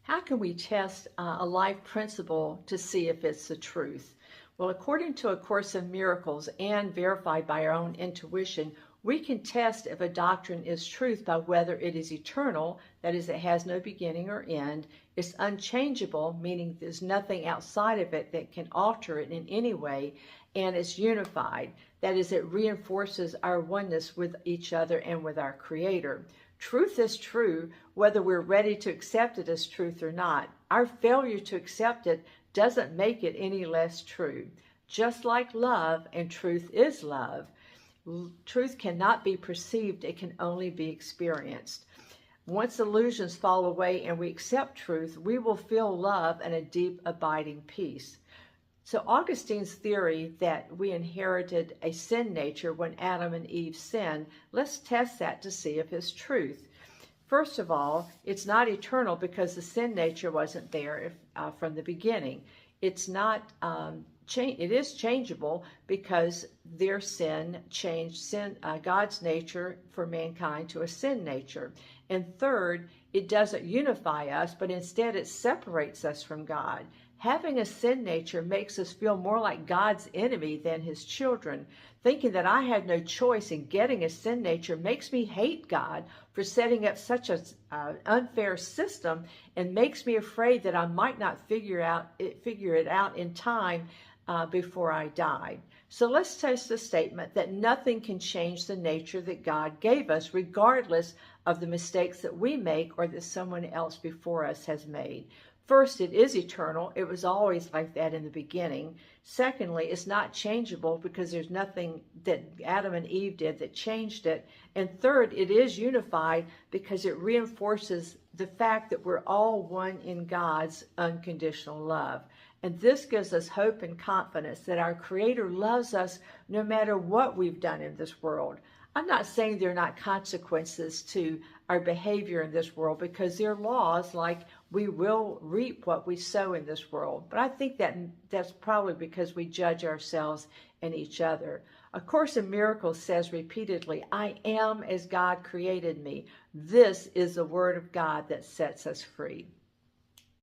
How can we test a life principle to see if it's the truth? Well, according to A Course in Miracles and verified by our own intuition, we can test if a doctrine is truth by whether it is eternal, that is, it has no beginning or end, it's unchangeable, meaning there's nothing outside of it that can alter it in any way, and it's unified, that is, it reinforces our oneness with each other and with our Creator. Truth is true, whether we're ready to accept it as truth or not. Our failure to accept it doesn't make it any less true. Just like love, and truth is love, truth cannot be perceived, it can only be experienced. Once illusions fall away and we accept truth, we will feel love and a deep, abiding peace. So Augustine's theory that we inherited a sin nature when Adam and Eve sinned, let's test that to see if it's truth. First of all, it's not eternal because the sin nature wasn't there from the beginning. It's not it is changeable because their sin changed God's nature for mankind to a sin nature. And third, it doesn't unify us, but instead it separates us from God. Having a sin nature makes us feel more like God's enemy than his children. Thinking that I had no choice in getting a sin nature makes me hate God for setting up such an unfair system, and makes me afraid that I might not figure it out in time before I die. So let's test the statement that nothing can change the nature that God gave us, regardless of the mistakes that we make or that someone else before us has made. First, it is eternal. It was always like that in the beginning. Secondly, it's not changeable because there's nothing that Adam and Eve did that changed it. And third, it is unified because it reinforces the fact that we're all one in God's unconditional love. And this gives us hope and confidence that our Creator loves us no matter what we've done in this world. I'm not saying there are not consequences to our behavior in this world, because there are laws like we will reap what we sow in this world. But I think that's probably because we judge ourselves and each other. A Course in Miracles says repeatedly, I am as God created me. This is the Word of God that sets us free.